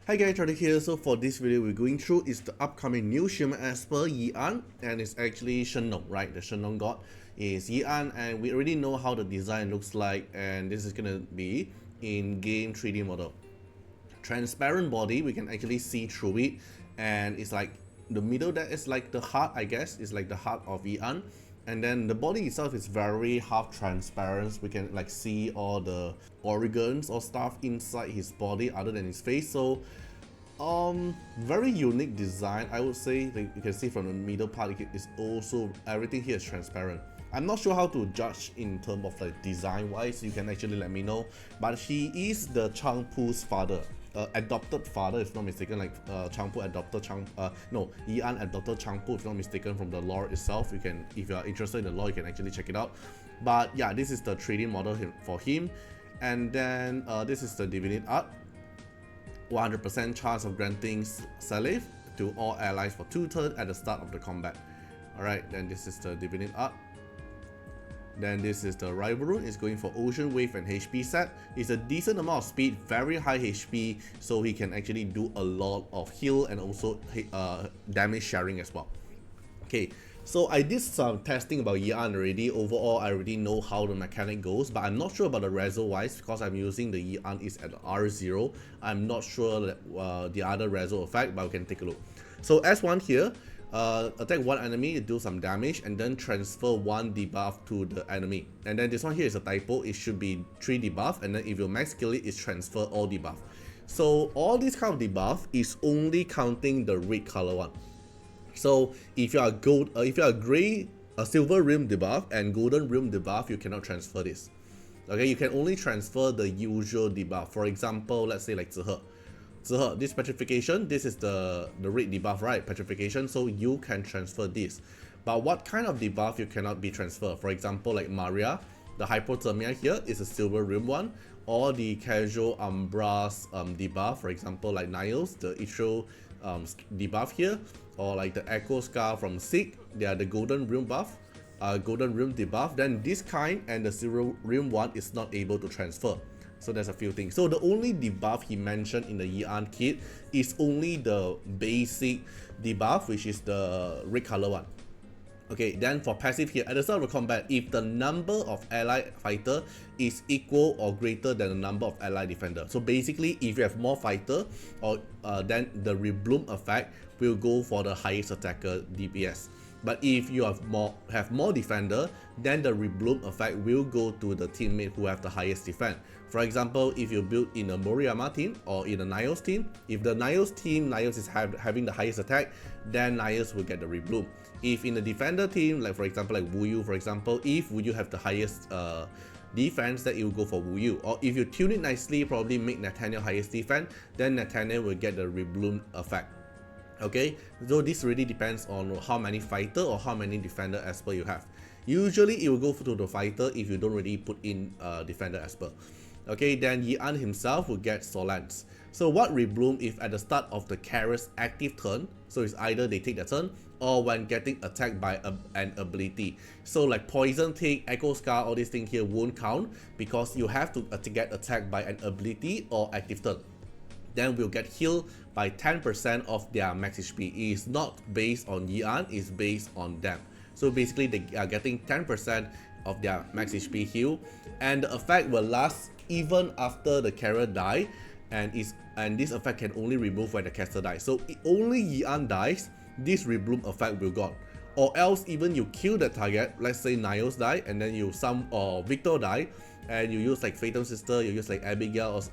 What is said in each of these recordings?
Hi guys, Artiar here. So for this video we're going through is the upcoming new Shaman as per Yi'an, and it's actually Shenong, right? The Shenong god is Yi'an, and we already know how the design looks like, and this is gonna be in game 3D model. Transparent body, we can actually see through it, and it's like the middle that is like the heart, I guess, is like the heart of Yi'an. And then the body itself is very half transparent. We can like see all the organs or stuff inside his body other than his face. So very unique design, I would say. Like you can see from the middle part, it's also everything here is transparent. I'm not sure how to judge in terms of like design wise. You can actually let me know. But he is the Changpu's father. Adopted father, if not mistaken, like Changpu adopted Yi'an adopted Changpu, if not mistaken, from the lore itself. You can, if you are interested in the lore, you can actually check it out. But yeah, this is the 3D model for him, and then this is the divinity art. 100% chance of granting Salve to all allies for 2 turns at the start of the combat. Alright, then this is the divinity art. Then this is the rival rune. It's going for ocean wave and HP set. It's a decent amount of speed, very high HP, so he can actually do a lot of heal and also damage sharing as well. Okay, so I did some testing about Yi'an already. Overall, I already know how the mechanic goes, but I'm not sure about the reso wise because I'm using the Yi'an is at R0. I'm not sure that, the other reso effect, but we can take a look. So S1 here. Attack one enemy, do some damage, and then transfer 1 debuff to the enemy. And then this one here is a typo. It should be 3 debuff, and then if you max kill it, it's transfer all debuff. So all this kind of debuff is only counting the red color one. So if you are gold, if you are gray, a silver rim debuff and golden rim debuff, you cannot transfer this. Okay, you can only transfer the usual debuff. For example, let's say like Zihe, this petrification, this is the red debuff, right? Petrification, so you can transfer this. But what kind of debuff you cannot be transferred? For example, like Maria, the hypothermia here is a silver rim one, or the casual umbras debuff, for example like Niles, the Ishro debuff here, or like the echo scar from Sig, they are the golden rim buff, golden rim debuff. Then this kind and the silver rim one is not able to transfer. So there's a few things. So the only debuff he mentioned in the Yi'an kit is only the basic debuff, which is the red color one. Okay, then for passive here, at the start of the combat, if the number of allied fighter is equal or greater than the number of allied defender. So basically, if you have more fighter, or then the rebloom effect will go for the highest attacker DPS. But if you have more defender, then the rebloom effect will go to the teammate who have the highest defense. For example, if you build in a Moriyama team or in a Niles team, if the Niles team, Niles is having the highest attack, then Niles will get the rebloom. If in the defender team, like for example like Wu Yu, for example, if Wu Yu have the highest defense, then it will go for Wu Yu. Or if you tune it nicely, probably make Nathaniel highest defense, then Nathaniel will get the rebloom effect. Okay, so this really depends on how many fighter or how many defender as per you have. Usually it will go to the fighter if you don't really put in defender as per. Okay, then Yi'an himself will get Solance. So what rebloom if at the start of the carrier's active turn, so it's either they take the turn or when getting attacked by an ability. So like poison take, echo scar, all these things here won't count because you have to get attacked by an ability or active turn. Then will get healed by 10% of their max HP. It is not based on Yi'an, it's based on them. So basically they are getting 10% of their max HP heal, and the effect will last even after the carrier die, and this effect can only remove when the caster dies. So only Yi'an dies, this rebloom effect will gone. Or else even you kill the target, let's say Niles die, and then you or Victor die, and you use like Phantom Sister, you use like Abigail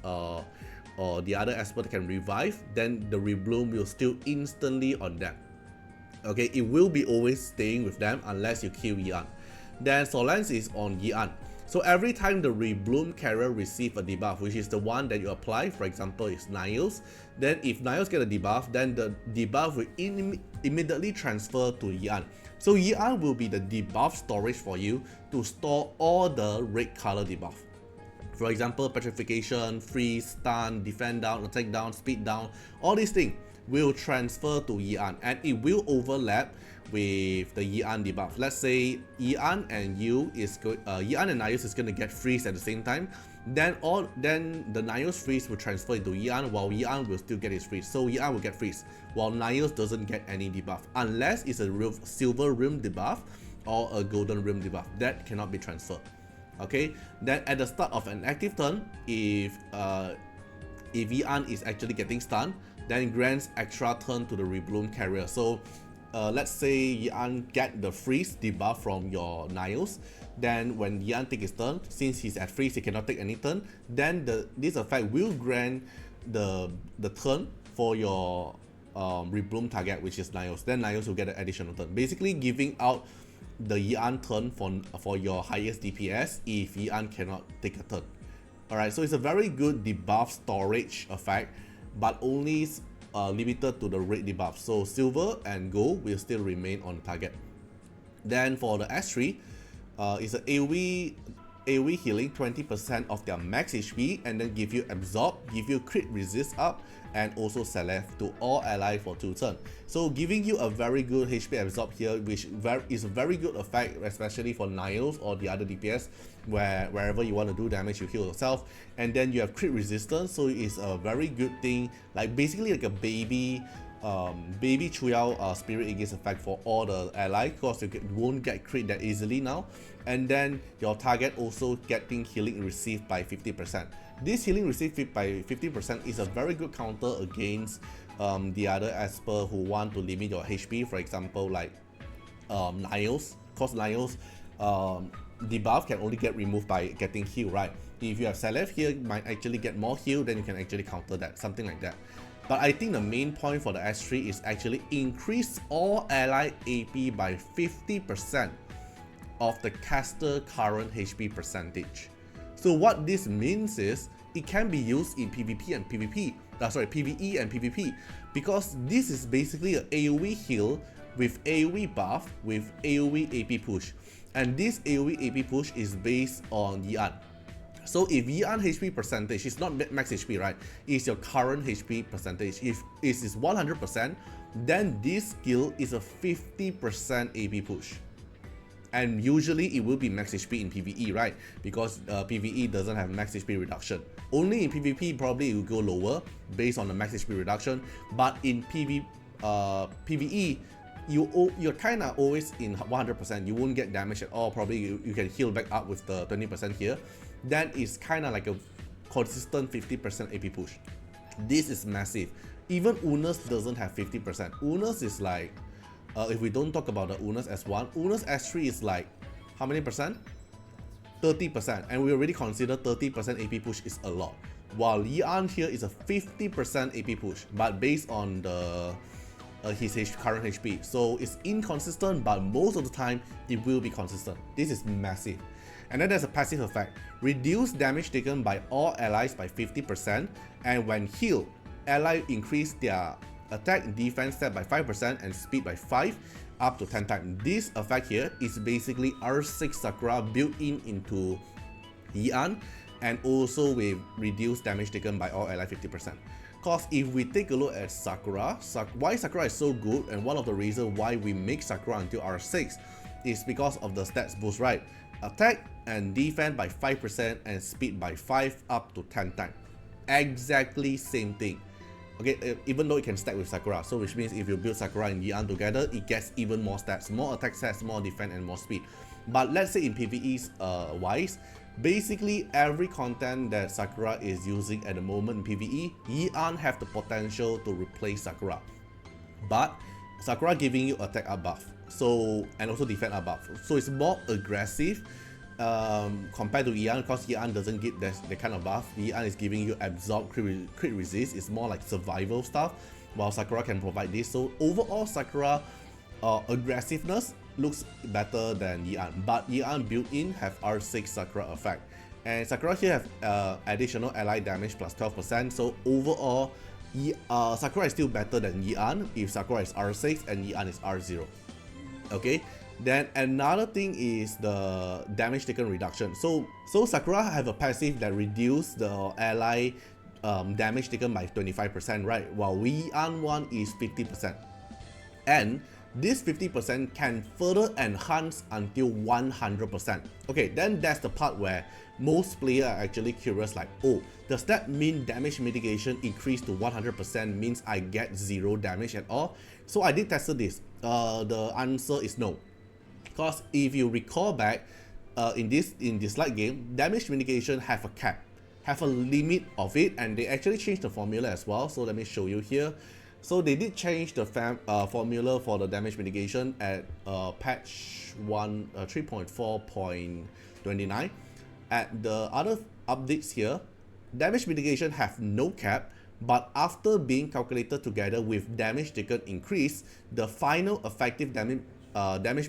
or the other expert can revive, then the rebloom will still instantly on them. Okay, it will be always staying with them unless you kill Yi'an. Then Solance is on Yi'an. So every time the rebloom carrier receive a debuff, which is the one that you apply, for example is Niles, then if Niles get a debuff, then the debuff will immediately transfer to Yi'an. So Yi'an will be the debuff storage for you to store all the red color debuff. For example, petrification, freeze, stun, defend down, attack down, speed down, all these things will transfer to Yi'an, and it will overlap with the Yi'an debuff. Let's say Yi'an and Yi'an and Niles is going to get freeze at the same time, then the Niall's freeze will transfer into Yian, while Yian will still get his freeze. So Yian will get freeze, while Niall's doesn't get any debuff unless it's a silver rim debuff or a golden rim debuff that cannot be transferred. Okay, then at the start of an active turn, if Yian is actually getting stunned, then grants extra turn to the Rebloom carrier. So let's say Yian get the freeze debuff from your Niall's, then when Yian take his turn, since he's at freeze, he cannot take any turn, then this effect will grant the turn for your Rebloom target, which is Niall's. Then Niall's will get an additional turn, basically giving out the Yian turn for your highest DPS if Yian cannot take a turn. Alright, so it's a very good debuff storage effect, but only limited to the red debuff. So silver and gold will still remain on target. Then for the S3, it's an AoE healing 20% of their max HP, and then give you absorb, give you crit resist up, and also select to all ally for 2 turns. So giving you a very good HP absorb here, which is a very good effect, especially for Niall's or the other DPS, wherever you want to do damage, you heal yourself. And then you have crit resistance, so it's a very good thing, like basically like a baby Chuyao Spirit Aegis effect for all the allies, because you won't get crit that easily now. And then your target also getting healing received by 50%. This healing received by 50% is a very good counter against the other Esper who want to limit your HP, for example like Niall's, because Niall's debuff can only get removed by getting heal, right? If you have Selef here, you might actually get more heal, then you can actually counter that, something like that. But I think the main point for the S3 is actually increase all ally AP by 50% of the caster current HP percentage. So what this means is it can be used in PvP and PvP, PvE and PvP, because this is basically an AoE heal with AoE buff with AoE AP push, and this AoE AP push is based on Yian. So if Yian HP percentage is not max HP, right, is your current HP percentage. If it is 100%, then this skill is a 50% AP push. And usually it will be max HP in PvE, right? Because PvE doesn't have max HP reduction. Only in PvP probably it will go lower based on the max HP reduction. But in PvE, you're kind of always in 100%. You won't get damage at all. Probably you can heal back up with the 20% here. That is kind of like a consistent 50% AP push. This is massive. Even Una's doesn't have 50%. Una's is like, if we don't talk about the Una's S1, Una's S3 is like, how many percent? 30%. And we already consider 30% AP push is a lot. While Yian here is a 50% AP push, but based on the his current HP. So it's inconsistent, but most of the time it will be consistent. This is massive. And then there's a passive effect. Reduce damage taken by all allies by 50%, and when healed, ally increase their attack, defense stat by 5% and speed by 5 up to 10 times. This effect here is basically R6 Sakura built into Yian, and also with reduced damage taken by all ally 50%. Because if we take a look at Sakura, why Sakura is so good, and one of the reasons why we make Sakura until R6 is because of the stats boost, right? Attack and defense by 5% and speed by 5 up to 10 times. Exactly same thing. Okay, even though it can stack with Sakura, so which means if you build Sakura and Yian together, it gets even more stats, more attack stats, more defense, and more speed. But let's say in PvE's wise, basically every content that Sakura is using at the moment in PvE, Yian have the potential to replace Sakura. But Sakura giving you attack up buff, so, and also defense up buff, so it's more aggressive compared to Yian, because Yian doesn't get that kind of buff. Yian is giving you absorb, crit resist. It's more like survival stuff, while Sakura can provide this. So overall, Sakura aggressiveness looks better than Yian, but Yian built-in have R6 Sakura effect, and Sakura here have additional ally damage plus 12%. So overall, Sakura is still better than Yian if Sakura is R6 and Yian is R0. Okay. Then another thing is the damage taken reduction. So Sakura have a passive that reduce the ally damage taken by 25%, right? While Yian one is 50%. And this 50% can further enhance until 100%. Okay, then that's the part where most players are actually curious, like, oh, does that mean damage mitigation increase to 100% means I get 0 damage at all? So I did test this. The answer is no. Because if you recall back, in Dislyte game, damage mitigation have a cap, have a limit of it, and they actually changed the formula as well. So let me show you here. So they did change the formula for the damage mitigation at patch 3.4.29. At the other updates here, damage mitigation have no cap, but after being calculated together with damage taken increase, the final effective damage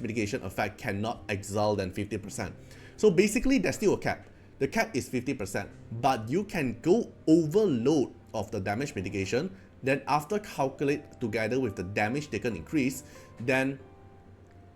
mitigation effect cannot excel than 50%. So basically there's still a cap. The cap is 50%, but you can go overload of the damage mitigation. Then after calculate together with the damage taken increase, then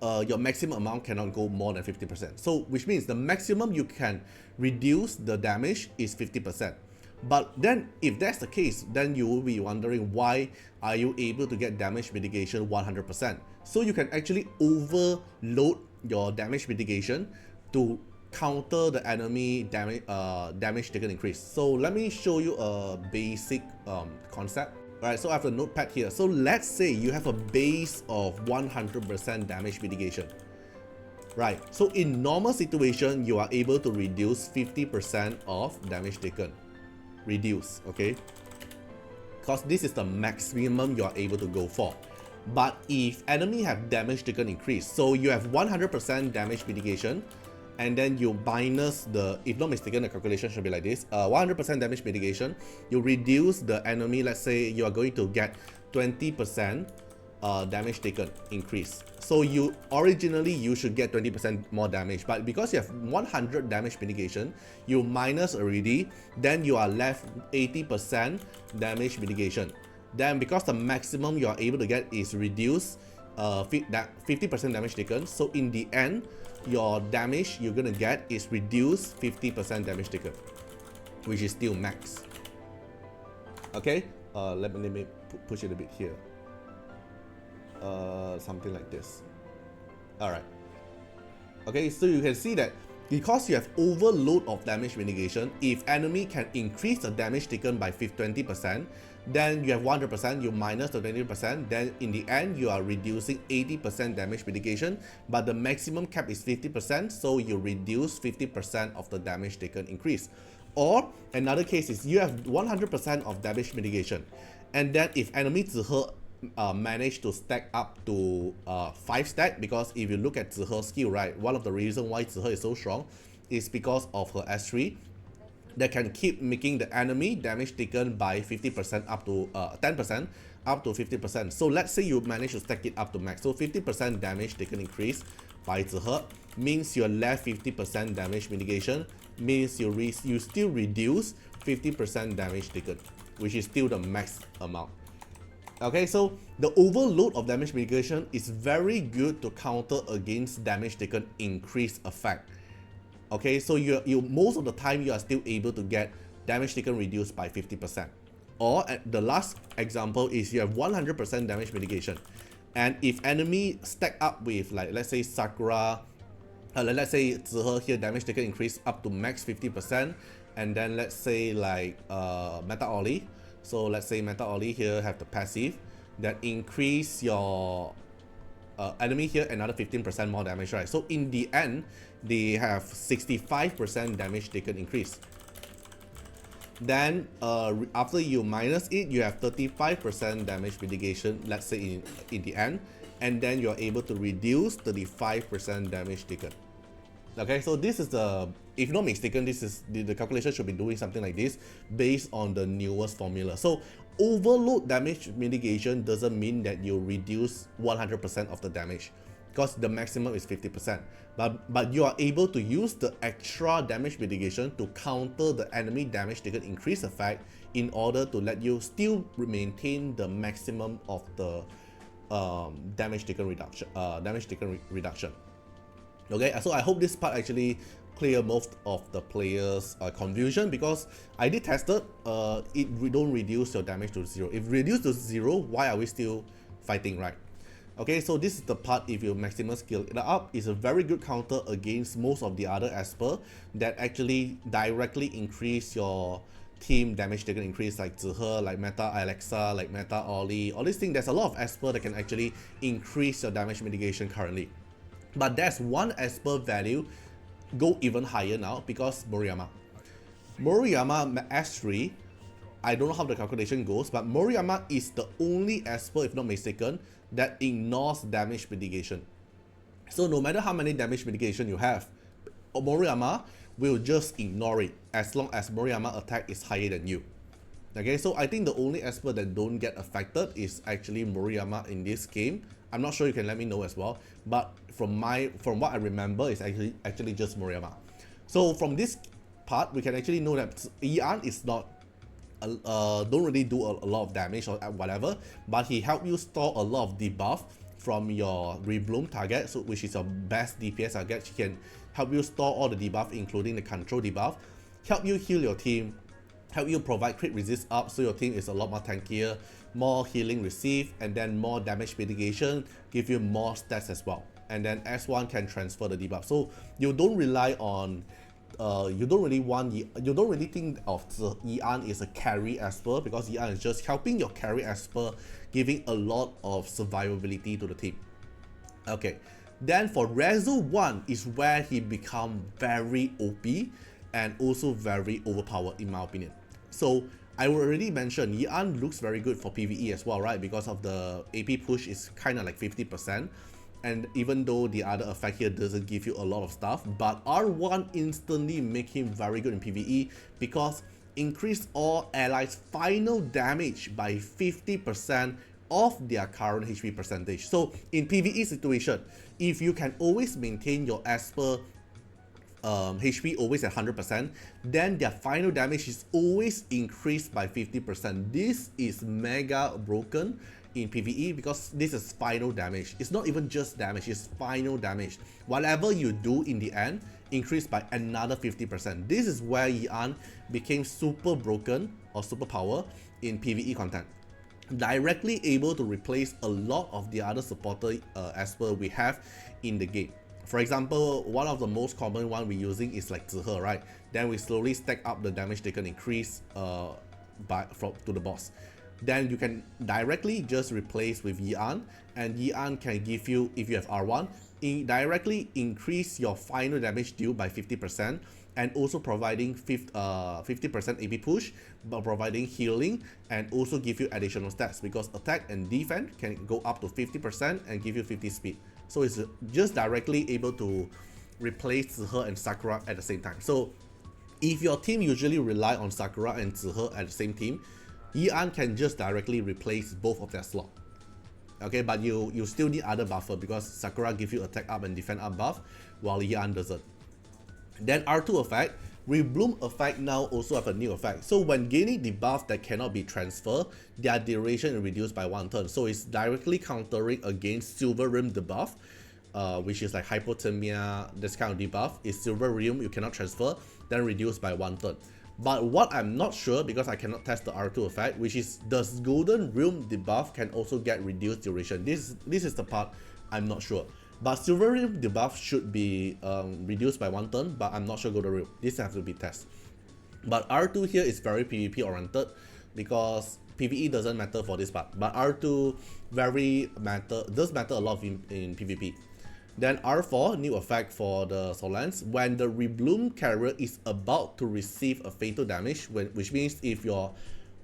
your maximum amount cannot go more than 50%. So which means the maximum you can reduce the damage is 50%. But then if that's the case, then you will be wondering, why are you able to get damage mitigation 100%? So you can actually overload your damage mitigation to counter the enemy damage taken increase. So let me show you a basic concept. Alright, so I have a notepad here. So let's say you have a base of 100% damage mitigation. Right, so in normal situation, you are able to reduce 50% of damage taken. Reduce, okay? Because this is the maximum you are able to go for. But if enemy have damage taken increase, so you have 100% damage mitigation, and then you minus the, if not mistaken, the calculation should be like this, 100% damage mitigation, you reduce the enemy, let's say you are going to get 20% damage taken increase. So you should get 20% more damage, but because you have 100 damage mitigation, you minus already, then you are left 80% damage mitigation. Then because the maximum you are able to get is reduce 50% damage taken, so in the end your damage you're gonna get is reduced 50% damage taken, which is still max. Okay, let me push it a bit here. Something like this. Alright. Okay, so you can see that because you have overload of damage mitigation, if enemy can increase the damage taken by 20%, then you have 100%, you minus the 20%, then in the end you are reducing 80% damage mitigation, but the maximum cap is 50%, so you reduce 50% of the damage taken increase. Or another case is you have 100% of damage mitigation, and then if enemy Zihe manage to stack up to 5 stack, because if you look at Zihe's skill, right, one of the reasons why Zihe is so strong is because of her S3 that can keep making the enemy damage taken by 50% up to 10% up to 50%. So let's say you manage to stack it up to max, so 50% damage taken increase by Zihe means you're left 50% damage mitigation, means you still reduce 50% damage taken, which is still the max amount. Okay, so the overload of damage mitigation is very good to counter against damage taken increase effect. Okay, so you most of the time you are still able to get damage taken reduced by 50%. Or the last example is you have 100% damage mitigation, and if enemy stack up with, like, let's say Sakura, let's say Zihe here, damage taken increase up to max 50%, and then let's say like Meta Oli. So let's say Meta Oli here have the passive that increase your enemy here another 15% more damage, right? So in the end, they have 65% damage taken increase. Then after you minus it, you have 35% damage mitigation, let's say in the end, and then you're able to reduce 35% damage taken. Okay, so this is the, if not mistaken, this is the calculation should be doing something like this based on the newest formula. So overload damage mitigation doesn't mean that you reduce 100% of the damage, because the maximum is 50%. But you are able to use the extra damage mitigation to counter the enemy damage taken increase effect in order to let you still maintain the maximum of the damage taken reduction. Okay, so I hope this part actually clear most of the players' confusion, because I did test it. It don't reduce your damage to 0. If reduced to 0, why are we still fighting, right? Okay, so this is the part if you maximum skill it up. It's a very good counter against most of the other Esper that actually directly increase your team damage taken increase, like Zihe, like Meta Alexa, like Meta Ollie, all these things. There's a lot of Esper that can actually increase your damage mitigation currently. But there's one Esper value go even higher now because Moriyama. Moriyama S3, I don't know how the calculation goes, but Moriyama is the only Esper, if not mistaken, that ignores damage mitigation. So no matter how many damage mitigation you have, Moriyama will just ignore it as long as Moriyama attack is higher than you. Okay, so I think the only Esper that don't get affected is actually Moriyama in this game. I'm not sure, you can let me know as well, but from what I remember, it's actually just Moriyama. So from this part, we can actually know that Ian is not don't really do a lot of damage or whatever, but he help you store a lot of debuff from your rebloom target, so which is your best DPS target. He can help you store all the debuff, including the control debuff, help you heal your team, help you provide crit resist up, so your team is a lot more tankier, more healing received, and then more damage mitigation, give you more stats as well. And then S1 can transfer the debuff, so you don't rely on you don't really think of Ian is a carry Esper, because Ian is just helping your carry Esper, giving a lot of survivability to the team. Okay, then for Rezo 1 is where he become very OP and also very overpowered in my opinion. So I already mentioned Ian looks very good for PVE as well, right? Because of the AP push is kind of like 50%. And even though the other effect here doesn't give you a lot of stuff, but R1 instantly make him very good in PvE because increase all allies final damage by 50% of their current HP percentage. So in PvE situation, if you can always maintain your Esper HP always at 100%, then their final damage is always increased by 50%. This is mega broken in PvE because this is final damage. It's not even just damage, it's final damage. Whatever you do in the end, increased by another 50%. This is where Ian became super broken or super power in PvE content. Directly able to replace a lot of the other supporter Esper we have in the game. For example, one of the most common one we're using is like Zihe, right? Then we slowly stack up the damage taken increase to the boss. Then you can directly just replace with Ian, and Ian can give you, if you have R1, directly increase your final damage deal by 50%, and also providing 50% AP push, but providing healing, and also give you additional stats because attack and defense can go up to 50% and give you 50 speed. So it's just directly able to replace Zihe and Sakura at the same time. So if your team usually rely on Sakura and Zihe at the same team, Ian can just directly replace both of their slot. Okay, but you still need other buffer because Sakura gives you attack up and defense up buff, while Ian doesn't. Then R2 effect, Rebloom effect now also have a new effect. So when gaining debuff that cannot be transferred, their duration is reduced by 1 turn. So it's directly countering against Silver Rim debuff, which is like hypothermia, this kind of debuff. Is Silver Rim you cannot transfer, then reduced by 1 turn. But what I'm not sure, because I cannot test the R2 effect, which is does Golden Realm debuff can also get reduced duration. This is the part I'm not sure. But Silver Realm debuff should be reduced by 1 turn, but I'm not sure Golden Realm. This has to be tested. But R2 here is very PvP oriented because PvE doesn't matter for this part. But R2 does matter a lot in PvP. Then R4, new effect for the Solans. When the Rebloom carrier is about to receive a fatal damage, which means if your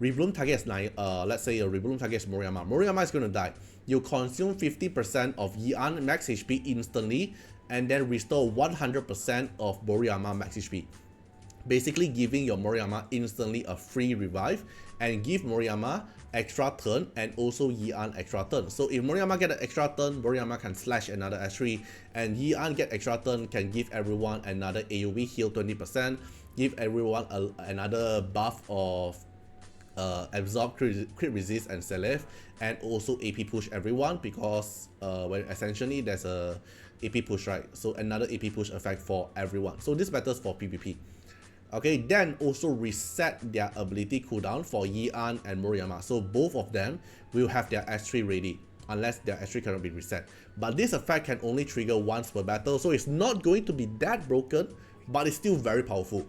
Rebloom target is let's say your Rebloom target is Moriyama. Moriyama is going to die. You consume 50% of Ian max HP instantly and then restore 100% of Moriyama max HP. Basically giving your Moriyama instantly a free revive and give Moriyama extra turn and also Ian extra turn. So if Moriyama get an extra turn, Moriyama can slash another S3, and Ian get extra turn can give everyone another AoE heal 20%, give everyone another buff of absorb, crit resist and select, and also AP push everyone because when essentially there's a AP push, right? So another AP push effect for everyone. So this matters for PvP. Okay, then also reset their ability cooldown for Ian and Moriyama. So both of them will have their S3 ready. unless their S3 cannot be reset. But this effect can only trigger once per battle, so it's not going to be that broken, but it's still very powerful.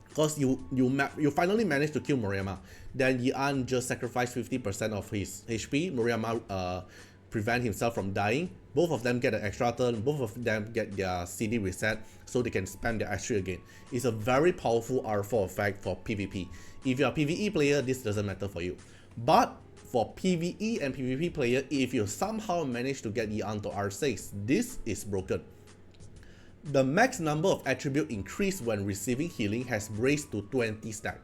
Because you finally managed to kill Murayama, then Yian just sacrificed 50% of his HP. Murayama prevent himself from dying. Both of them get an extra turn, both of them get their CD reset, so they can spam their S3 again. It's a very powerful R4 effect for PvP. If you're a PvE player, this doesn't matter for you. But for PvE and PvP player, if you somehow manage to get Yian to R6, this is broken. The max number of attribute increase when receiving healing has raised to 20 stack.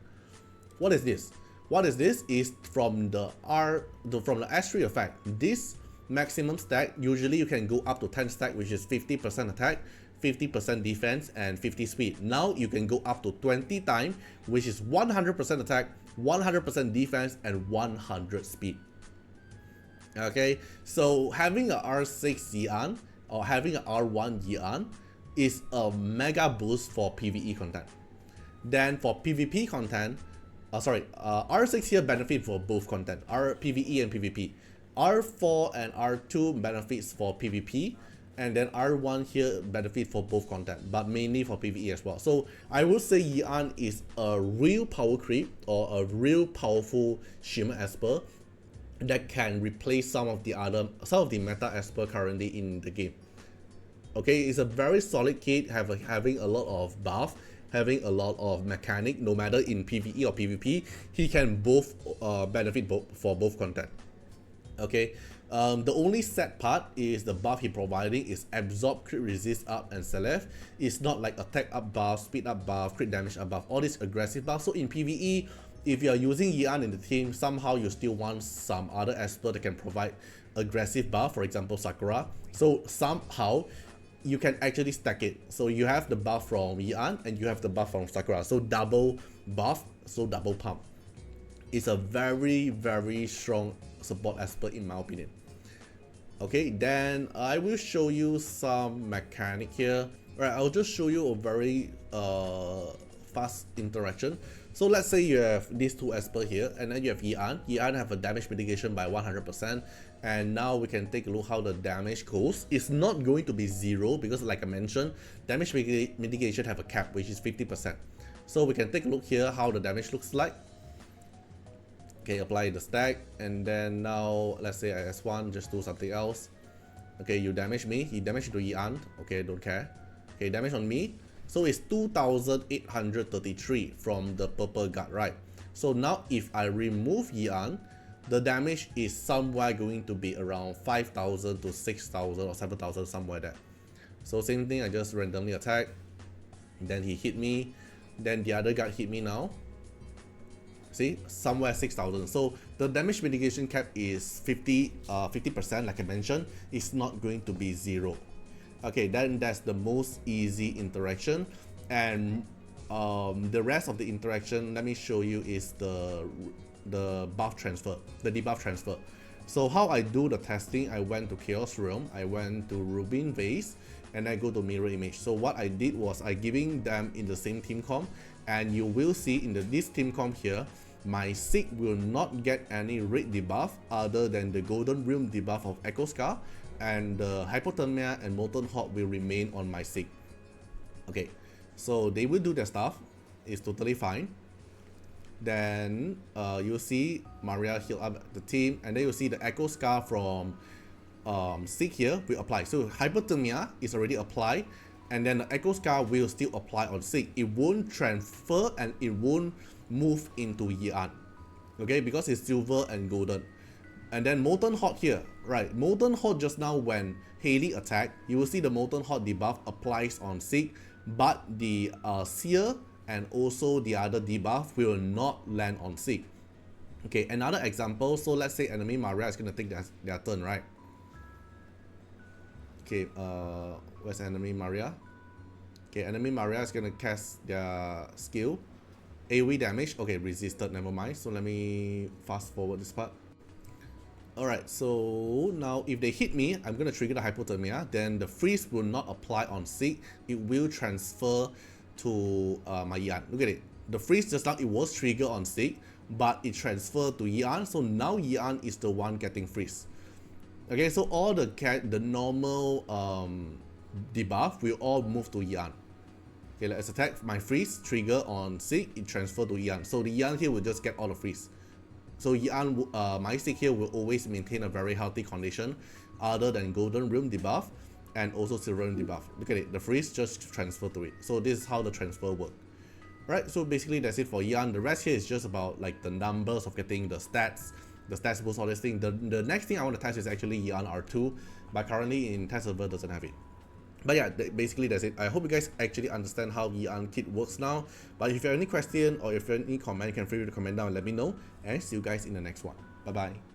What is this? What is this? Is from the S3 effect. This maximum stack, usually you can go up to 10 stack, which is 50% attack, 50% defense, and 50 speed. Now you can go up to 20 times, which is 100% attack, 100% defense, and 100 speed. Okay, so having a R6 Yian or having a R1 Yian is a mega boost for PvE content. Then for PvP content, R6 here benefit for both content, PvE and PvP. R4 and R2 benefits for PvP, and then R1 here benefit for both content, but mainly for PvE as well. So I would say Yian is a real power creep or a real powerful Shimmer Esper that can replace some of the meta Esper currently in the game. Okay, it's a very solid kit, having a lot of buff, having a lot of mechanic. No matter in PvE or PvP, he can both benefit for both content. Okay, the only sad part is the buff he providing is absorb, crit resist up, and select. It's not like attack up buff, speed up buff, crit damage up buff, all these aggressive buffs. So in PvE, if you are using Yian in the team, somehow you still want some other Esper that can provide aggressive buff, for example Sakura. So somehow you can actually stack it. So you have the buff from Yian and you have the buff from Sakura. So double buff, so double pump. It's a very, very strong support Esper in my opinion. Okay, then I will show you some mechanic here. Alright, I'll just show you a very fast interaction. So let's say you have these two Esper here, and then you have Yian. Yian have a damage mitigation by 100%, and now we can take a look how the damage goes. It's not going to be 0 because, like I mentioned, damage mitigation have a cap, which is 50%. So we can take a look here how the damage looks like. Okay, apply the stack, and then now let's say I S1, just do something else. Okay, you damage me, he damaged to Yian. Okay, don't care. Okay, damage on me. So it's 2833 from the purple guard, right? So now if I remove Yian, the damage is somewhere going to be around 5,000 to 6,000 or 7,000, somewhere there. So same thing, I just randomly attack, then he hit me, then the other guard hit me now. See, somewhere 6,000. So the damage mitigation cap is 50%, like I mentioned. It's not going to be 0. Okay, then that's the most easy interaction, and the rest of the interaction, let me show you, is the buff transfer, the debuff transfer. So how I do the testing, I went to Chaos Realm, I went to Rubin Vase, and I go to Mirror Image. So what I did was I giving them in the same team comp, and you will see in this team comp here, my Sig will not get any red debuff other than the Golden Realm debuff of Echo Scar, and the Hypothermia and Molten Hot will remain on my Sig. Okay, so they will do their stuff, it's totally fine. Then you'll see Maria heal up the team, and then you'll see the Echo Scar from Sig here will apply. So Hypothermia is already applied, and then the Echo Scar will still apply on Sig. It won't transfer and it won't move into Yian, okay, because it's silver and golden. And then Molten Hot here, right? Molten Hot just now when Haley attacked, you will see the Molten Hot debuff applies on Sig, but the Seer and also the other debuff will not land on Sig. Okay, another example, so let's say enemy Maria is going to take their turn, right? Okay, where's enemy Maria? Okay, enemy Maria is going to cast their skill. AoE damage, okay, resisted, never mind. So let me fast forward this part. Alright, so now if they hit me, I'm going to trigger the Hypothermia, then the freeze will not apply on Sig, it will transfer to my Yian. Look at it, the freeze just now, it was triggered on Sig, but it transferred to Yian, so now Yian is the one getting freeze. Okay, so all the normal debuff will all move to Yan. Okay, let's attack my freeze trigger on Sig, it transfer to Yan. So the Yan here will just get all the freeze. So Yan, my Sig here will always maintain a very healthy condition other than Golden Realm debuff and also Silver Realm debuff. Look at it, the freeze just transfer to it. So this is how the transfer works. Right, so basically that's it for Yan. The rest here is just about like the numbers of getting the stats boost, all this thing. The next thing I want to test is actually Yan R2, but currently in test server doesn't have it. But yeah, basically that's it. I hope you guys actually understand how Yan kit works now. But if you have any question or if you have any comment, you can feel free to comment down and let me know. And see you guys in the next one. Bye bye.